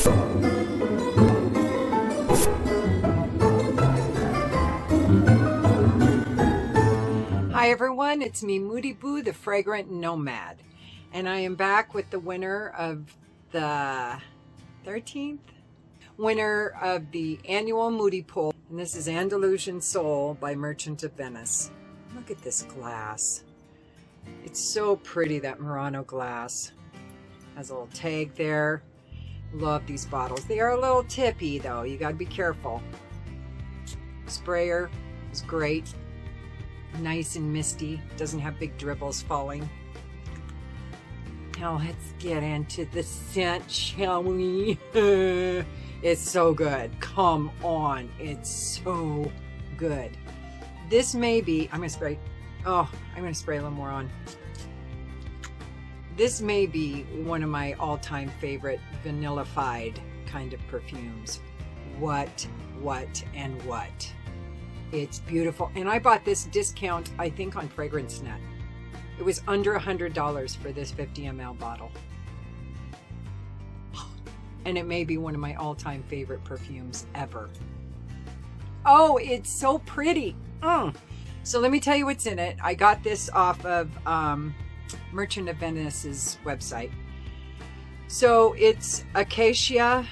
Hi everyone, it's me, Moody Boo, the Fragrant Nomad, and I am back with the winner of the 13th winner of the annual Moody poll, and this is Andalusian Soul by Merchant of Venice. Look at this glass. It's so pretty, that Murano glass. Has a little tag there. Love these bottles. They are a little tippy though, you gotta be careful. Sprayer is great. Nice and misty, doesn't have big dribbles falling. Now let's get into the scent, shall we? It's so good. Come on, it's so good. This may be, I'm gonna spray a little more on. This may be one of my all-time favorite vanillified kind of perfumes. What? It's beautiful. And I bought this discount, I think, on FragranceNet. It was under $100 for this 50 ml bottle. And it may be one of my all-time favorite perfumes ever. Oh, it's so pretty. So let me tell you what's in it. I got this off of Merchant of Venice's website. So it's acacia,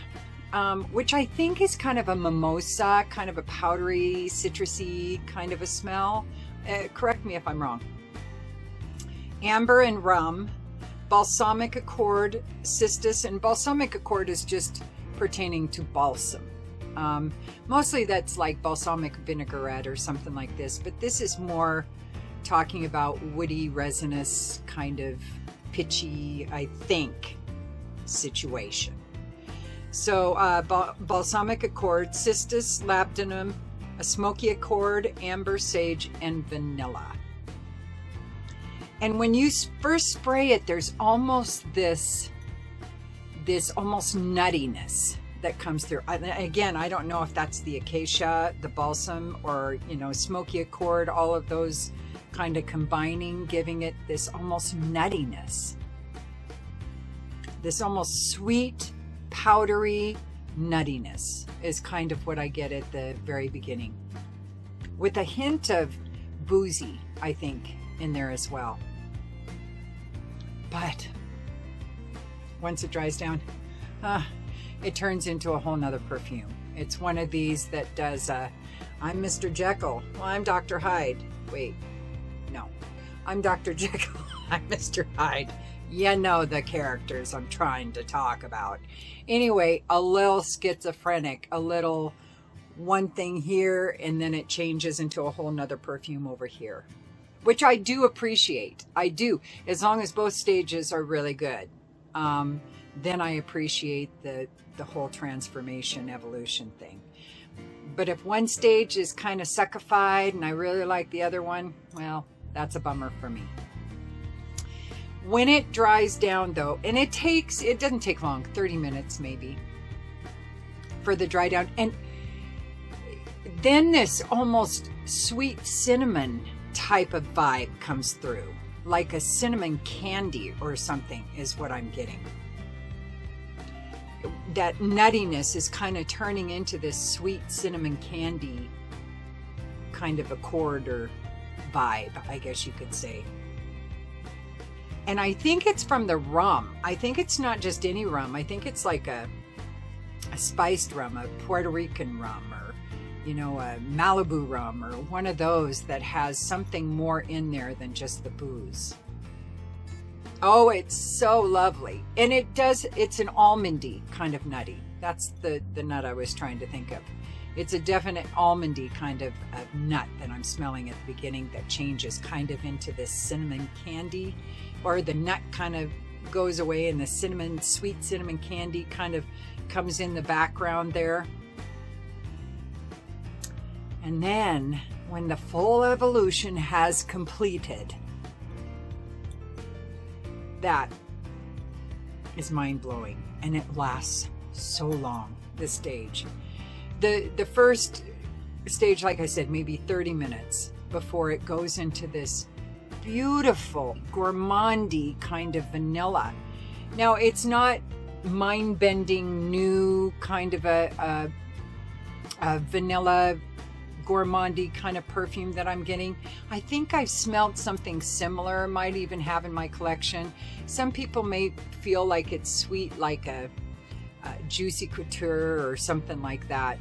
which I think is kind of a mimosa, kind of a powdery, citrusy kind of a smell. Correct me if I'm wrong. Amber and rum, balsamic accord, cistus, and balsamic accord is just pertaining to balsam. Mostly that's like balsamic vinaigrette or something like this, but this is more talking about woody, resinous, kind of pitchy, I think, situation. So balsamic accord, cistus, labdanum, a smoky accord, amber, sage, and vanilla. And when you first spray it, there's almost this almost nuttiness that comes through. Again, I don't know if that's the acacia, the balsam, or, you know, smoky accord, all of those kind of combining, giving it this almost nuttiness. This almost sweet, powdery nuttiness is kind of what I get at the very beginning, with a hint of boozy, I think, in there as well. But once it dries down, it turns into a whole nother perfume. It's one of these that does I'm Mr. Jekyll, well, I'm Dr. Hyde. Wait, no, I'm Dr. Jekyll, I'm Mr. Hyde. You know the characters I'm trying to talk about. Anyway, a little schizophrenic, a little one thing here, and then it changes into a whole nother perfume over here, which I do appreciate. I do, as long as both stages are really good. Then I appreciate the whole transformation, evolution thing. But if one stage is kind of suckified and I really like the other one, well, that's a bummer for me. When it dries down though, and it doesn't take long, 30 minutes maybe for the dry down. And then this almost sweet cinnamon type of vibe comes through, like a cinnamon candy or something is what I'm getting. That nuttiness is kind of turning into this sweet cinnamon candy kind of accord or vibe, I guess you could say. And I think it's from the rum. I think it's not just any rum. I think it's like a spiced rum, a Puerto Rican rum, or, you know, a Malibu rum, or one of those that has something more in there than just the booze. Oh, it's so lovely. And it's an almondy kind of nutty. That's the nut I was trying to think of. It's a definite almondy kind of nut that I'm smelling at the beginning that changes kind of into this cinnamon candy, or the nut kind of goes away and the cinnamon, sweet cinnamon candy kind of comes in the background there. And then when the full evolution has completed, that is mind-blowing, and it lasts so long, this stage. The first stage, like I said, maybe 30 minutes before it goes into this beautiful gourmandy kind of vanilla. Now, it's not mind-bending new kind of a vanilla gourmandy kind of perfume that I'm getting. I think I've smelled something similar, might even have in my collection. Some people may feel like it's sweet, like a juicy couture or something like that,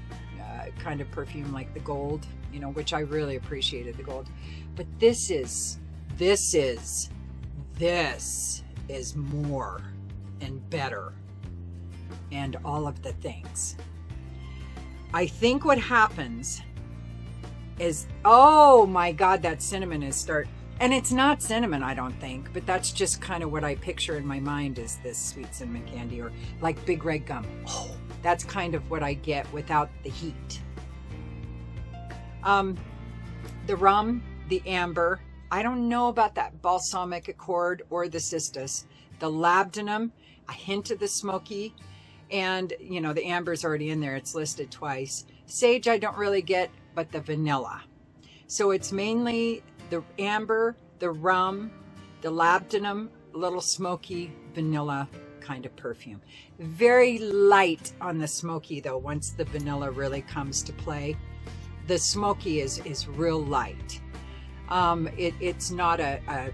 kind of perfume, like the gold, you know, which I really appreciated, the gold. But this is more and better and all of the things. I think what happens is, oh my God, that cinnamon is and it's not cinnamon, I don't think, but that's just kind of what I picture in my mind, is this sweet cinnamon candy, or like Big Red Gum. Oh, that's kind of what I get without the heat. The rum, the amber, I don't know about that balsamic accord or the cistus. The labdanum, a hint of the smoky, and you know, the amber's already in there, it's listed twice. Sage I don't really get, but the vanilla. So it's mainly the amber, the rum, the labdanum, a little smoky vanilla kind of perfume. Very light on the smoky though, once the vanilla really comes to play. The smoky is real light. It's not a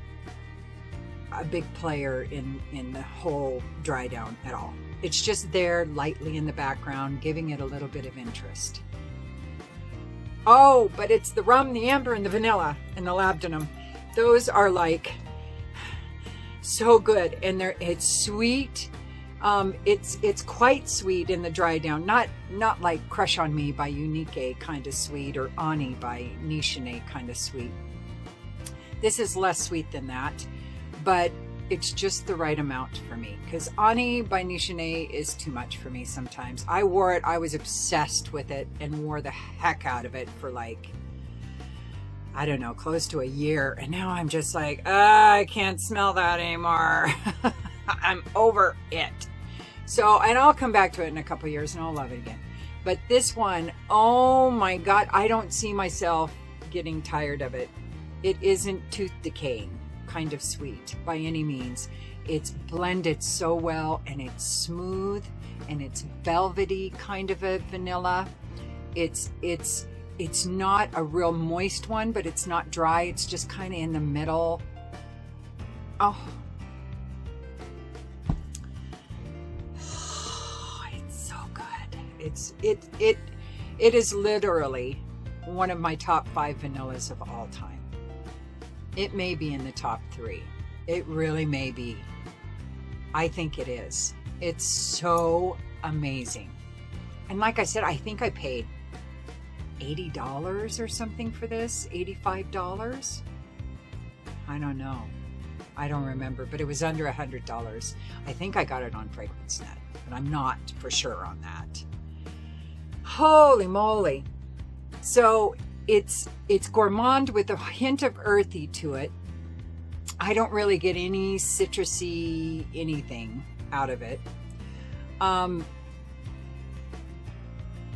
big player in the whole dry down at all. It's just there lightly in the background, giving it a little bit of interest. Oh, but it's the rum, the amber, and the vanilla, and the labdanum. Those are like so good, and it's sweet. It's quite sweet in the dry down, not like Crush on Me by Unique kind of sweet, or Ani by Nichene kind of sweet. This is less sweet than that, but it's just the right amount for me, because Ani by Nichene is too much for me sometimes. I wore it, I was obsessed with it, and wore the heck out of it for like, I don't know, close to a year, and now I'm just like, I can't smell that anymore. I'm over it. So, and I'll come back to it in a couple years and I'll love it again. But this one, oh my God, I don't see myself getting tired of it. It isn't tooth decaying kind of sweet by any means. It's blended so well, and it's smooth, and it's velvety kind of a vanilla. It's not a real moist one, but it's not dry. It's just kind of in the middle. Oh, it's so good. It is literally one of my top 5 vanillas of all time. It may be in the top 3. It really may be. I think it is. It's so amazing. And like I said, I think I paid $80 or something for this. $85. I don't know. I don't remember, but it was under $100. I think I got it on FragranceNet, but I'm not for sure on that. Holy moly. So it's gourmand with a hint of earthy to it. I don't really get any citrusy anything out of it.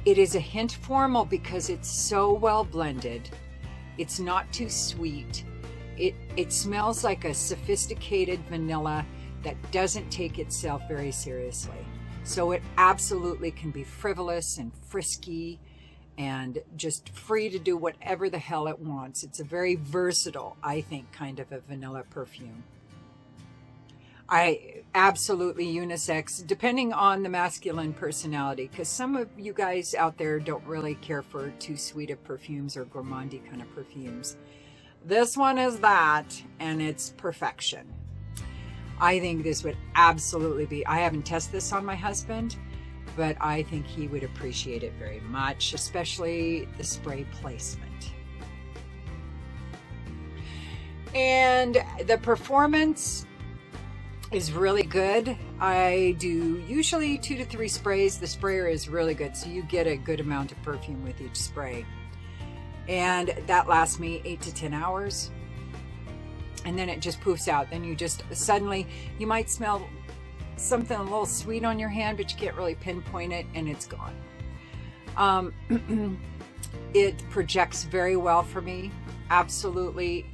It is a hint formal because it's so well blended. It's not too sweet. It smells like a sophisticated vanilla that doesn't take itself very seriously. So it absolutely can be frivolous and frisky and just free to do whatever the hell it wants. It's a very versatile, I think, kind of a vanilla perfume. I absolutely unisex, depending on the masculine personality, because some of you guys out there don't really care for too sweet of perfumes or gourmandy kind of perfumes. This one is that, and it's perfection. I think this would absolutely be, I haven't tested this on my husband, but I think he would appreciate it very much, especially the spray placement. And the performance is really good. I do usually 2 to 3 sprays. The sprayer is really good, so you get a good amount of perfume with each spray. And that lasts me 8 to 10 hours. And then it just poofs out. Then you just suddenly, you might smell something a little sweet on your hand, but you can't really pinpoint it, and it's gone. It projects very well for me. Absolutely.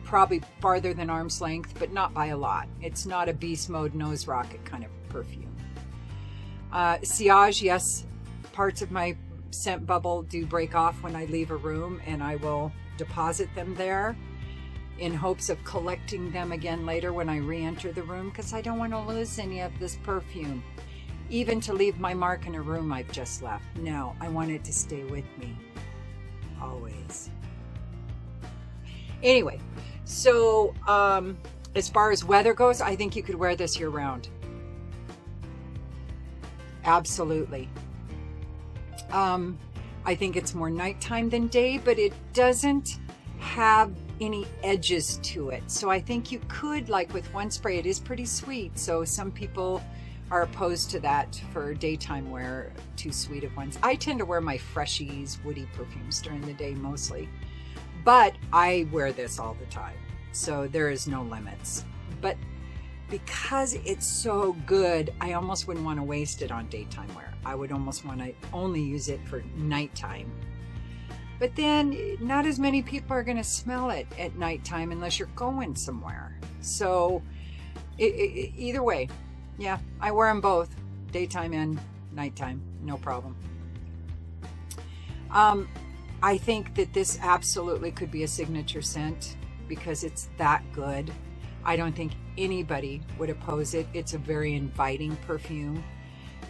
Probably farther than arm's length, but not by a lot. It's not a beast mode nose rocket kind of perfume. Sillage, yes, parts of my scent bubble do break off when I leave a room, and I will deposit them there in hopes of collecting them again later when I re-enter the room, because I don't want to lose any of this perfume. Even to leave my mark in a room I've just left. No, I want it to stay with me. Always. Anyway, so as far as weather goes, I think you could wear this year round. Absolutely. I think it's more nighttime than day, but it doesn't have any edges to it. So I think you could, like with one spray, it is pretty sweet. So some people are opposed to that for daytime wear, too sweet of ones. I tend to wear my freshies, woody perfumes during the day mostly, but I wear this all the time. So there is no limits. But because it's so good, I almost wouldn't want to waste it on daytime wear. I would almost want to only use it for nighttime. But then not as many people are going to smell it at nighttime unless you're going somewhere. So either way, yeah, I wear them both, daytime and nighttime, no problem. I think that this absolutely could be a signature scent because it's that good. I don't think anybody would oppose it. It's a very inviting perfume.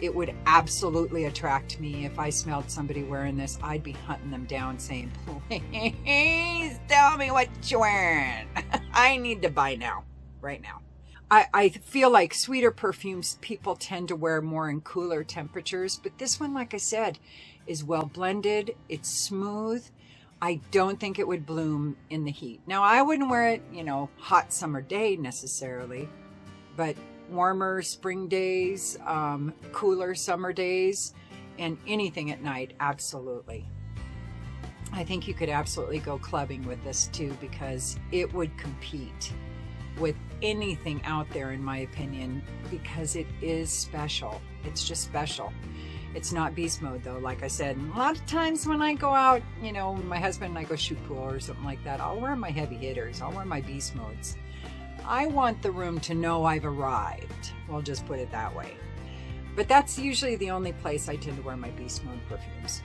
It would absolutely attract me. If I smelled somebody wearing this, I'd be hunting them down saying, please tell me what you're wearing. I need to buy now, right now. I feel like sweeter perfumes people tend to wear more in cooler temperatures, but this one, like I said, is well blended. It's smooth. I don't think it would bloom in the heat. Now, I wouldn't wear it, hot summer day necessarily, but warmer spring days, cooler summer days, and anything at night, absolutely. I think you could absolutely go clubbing with this too, because it would compete with anything out there, in my opinion, because it is special. It's just special. It's not beast mode though, like I said. And a lot of times when I go out, my husband and I go shoot pool or something like that, I'll wear my heavy hitters. I'll wear my beast modes. I want the room to know I've arrived. We'll just put it that way. But that's usually the only place I tend to wear my beast mode perfumes.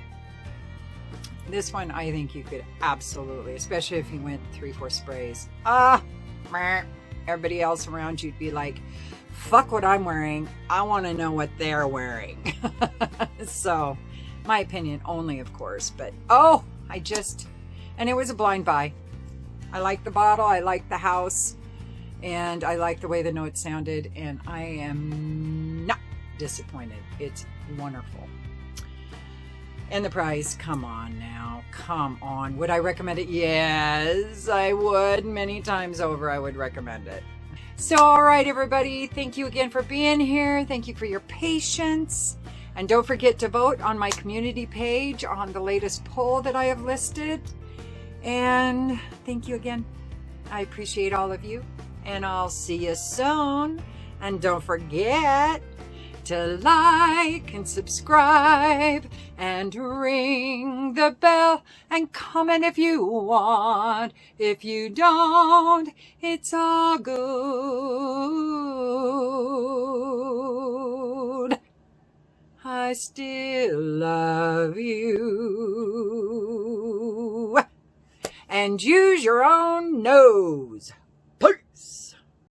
This one, I think you could absolutely, especially if you went 3-4 sprays. Everybody else around you'd be like, fuck what I'm wearing. I want to know what they're wearing. So, my opinion only, of course. But, and it was a blind buy. I like the bottle. I like the house. And I like the way the note sounded. And I am not disappointed. It's wonderful. And the price, come on now. Come on. Would I recommend it? Yes, I would. Many times over, I would recommend it. So, all right, everybody. Thank you again for being here. Thank you for your patience. And don't forget to vote on my community page on the latest poll that I have listed. And thank you again. I appreciate all of you. And I'll see you soon. And don't forget to like and subscribe and ring the bell and comment if you want. If you don't, it's all good. I still love you. And use your own nose.